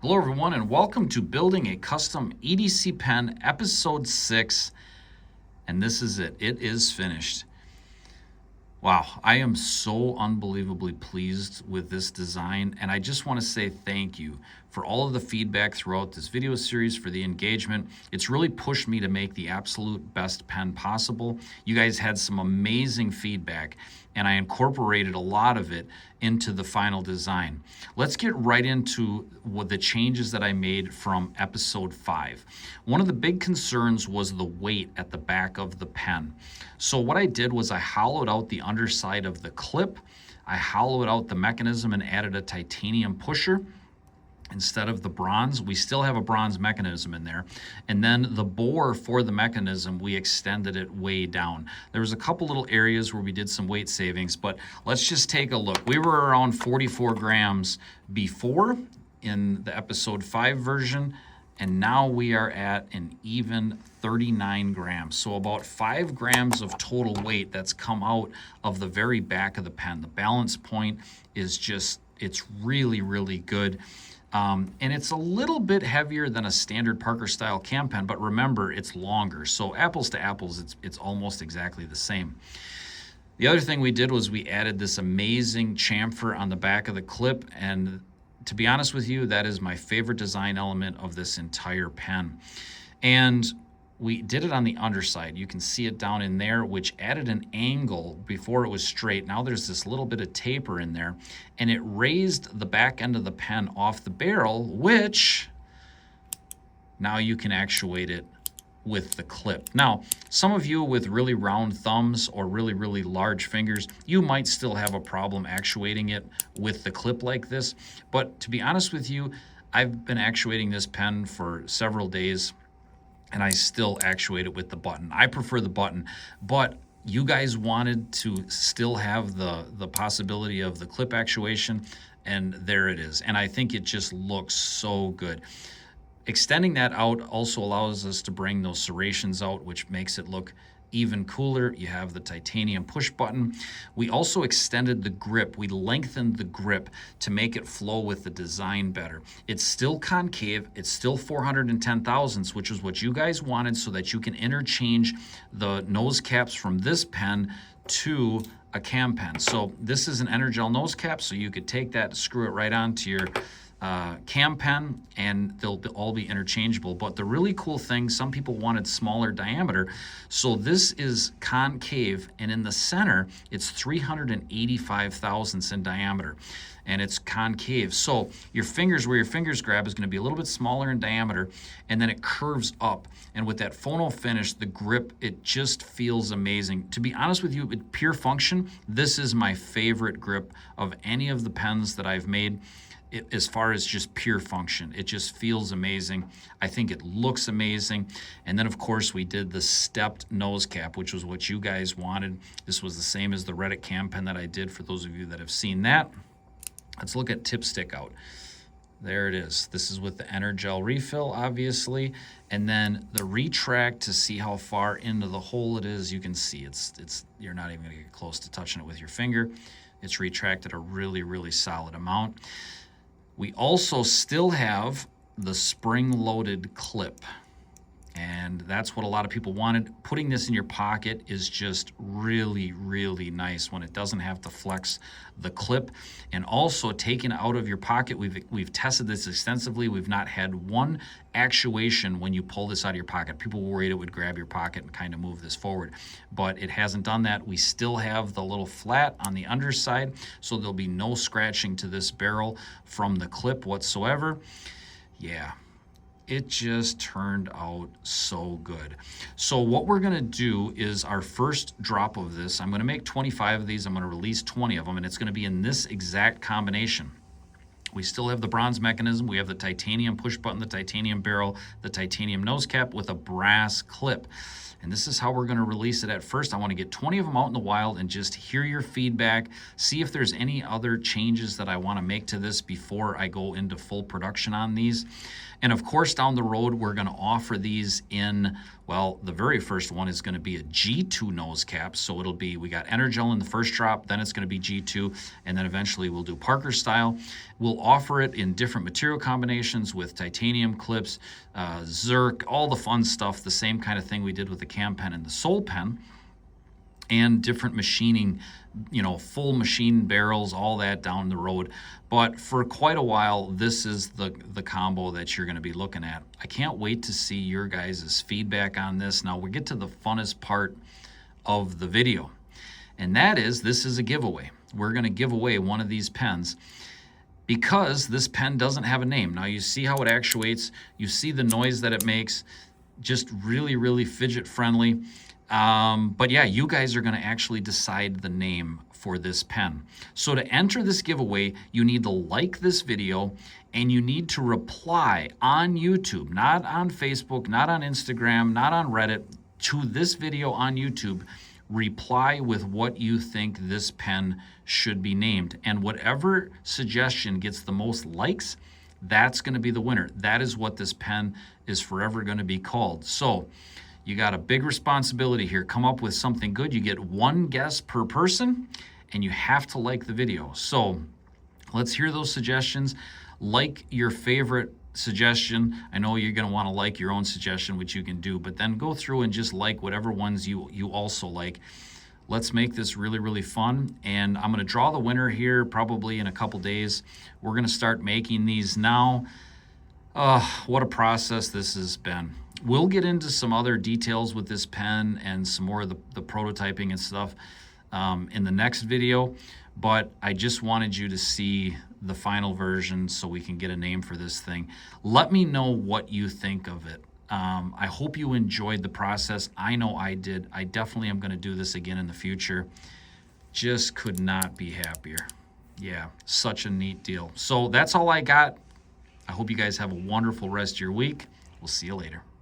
Hello everyone and welcome to Building a Custom EDC Pen episode 6, and this is it. It is finished. Wow, I am so unbelievably pleased with this design, and I just want to say thank you for all of the feedback throughout this video series, for the engagement. It's really pushed me to make the absolute best pen possible. You guys had some amazing feedback, and I incorporated a lot of it into the final design. Let's get right into what the changes that I made from episode 5. One of the big concerns was the weight at the back of the pen. So what I did was I hollowed out the underside of the clip. I hollowed out the mechanism and added a titanium pusher instead of the bronze. We still have a bronze mechanism in there. And then the bore for the mechanism, we extended it way down. There was a couple little areas where we did some weight savings, but let's just take a look. We were around 44 grams before in the episode 5 version, and now we are at an even 39 grams. So about 5 grams of total weight that's come out of the very back of the pen. The balance point is just, it's really, really good. And it's a little bit heavier than a standard Parker style cam pen, but remember, it's longer. So apples to apples, it's almost exactly the same. The other thing we did was we added this amazing chamfer on the back of the clip, and to be honest with you, that is my favorite design element of this entire pen. And we did it on the underside. You can see it down in there, which added an angle. Before it was straight. Now there's this little bit of taper in there, and it raised the back end of the pen off the barrel, which now you can actuate it with the clip. Now, some of you with really round thumbs or really, really large fingers, you might still have a problem actuating it with the clip like this. But to be honest with you, I've been actuating this pen for several days, and I still actuate it with the button. I prefer the button, but you guys wanted to still have the possibility of the clip actuation, and there it is. And I think it just looks so good. Extending that out also allows us to bring those serrations out, which makes it look even cooler. You have the titanium push button. We also extended the grip. We lengthened the grip to make it flow with the design better. It's still concave. It's still 410 thousandths, which is what you guys wanted, so that you can interchange the nose caps from this pen to a cam pen. So this is an Energel nose cap, so you could take that, screw it right onto your cam pen, and they'll all be interchangeable. But the really cool thing, some people wanted smaller diameter, so this is concave, and in the center it's 385 thousandths in diameter, and it's concave. So your fingers, where your fingers grab, is going to be a little bit smaller in diameter, and then it curves up. And with that phono finish, the grip, it just feels amazing. To be honest with you, with pure function, this is my favorite grip of any of the pens that I've made. As far as just pure function, it just feels amazing. I think it looks amazing. And then of course we did the stepped nose cap, which was what you guys wanted. This was the same as the Reddit cam pen that I did, for those of you that have seen that. Let's look at tip stick out. There it is. This is with the Energel refill, obviously. And then the retract to see how far into the hole it is. You can see it's you're not even gonna get close to touching it with your finger. It's retracted a really, really solid amount. We also still have the spring-loaded clip, and that's what a lot of people wanted. Putting this in your pocket is just really, really nice when it doesn't have to flex the clip. And also, taken out of your pocket, we've tested this extensively. We've not had one actuation when you pull this out of your pocket. People were worried it would grab your pocket and kind of move this forward, but it hasn't done that. We still have the little flat on the underside, so there'll be no scratching to this barrel from the clip whatsoever. Yeah, it just turned out so good. So what we're gonna do is our first drop of this, I'm gonna make 25 of these. I'm gonna release 20 of them, and it's gonna be in this exact combination. We still have the bronze mechanism. We have the titanium push button, the titanium barrel, the titanium nose cap with a brass clip. And this is how we're gonna release it at first. I wanna get 20 of them out in the wild and just hear your feedback, see if there's any other changes that I wanna make to this before I go into full production on these. And of course, down the road, we're gonna offer these in, well, the very first one is gonna be a G2 nose cap. So it'll be, we got Energel in the first drop, then it's gonna be G2, and then eventually we'll do Parker style. We'll We'll offer it in different material combinations with titanium clips, Zerk, all the fun stuff, the same kind of thing we did with the Cam Pen and the Soul Pen, and different machining, full machine barrels, all that down the road. But for quite a while, this is the combo that you're going to be looking at. I can't wait to see your guys' feedback on this. Now we get to the funnest part of the video, and that is, this is a giveaway. We're going to give away one of these pens because this pen doesn't have a name. Now you see how it actuates, you see the noise that it makes, just really, really fidget friendly. But yeah, you guys are going to actually decide the name for this pen. So to enter this giveaway, you need to like this video and you need to reply on YouTube, not on Facebook, not on Instagram, not on Reddit, to this video on YouTube. Reply with what you think this pen should be named. And whatever suggestion gets the most likes, that's going to be the winner. That is what this pen is forever going to be called. So you got a big responsibility here. Come up with something good. You get one guess per person, and you have to like the video. So let's hear those suggestions. Like your favorite suggestion. I know you're going to want to like your own suggestion, which you can do, but then go through and just like whatever ones you also like. Let's make this really, really fun. And I'm going to draw the winner here probably in a couple days. We're going to start making these now. What a process this has been. We'll get into some other details with this pen and some more of the prototyping and stuff in the next video, but I just wanted you to see the final version so we can get a name for this thing. Let me know what you think of it. I hope you enjoyed the process. I know I did. I definitely am going to do this again in the future. Just could not be happier. Yeah, such a neat deal. So that's all I got. I hope you guys have a wonderful rest of your week. We'll see you later.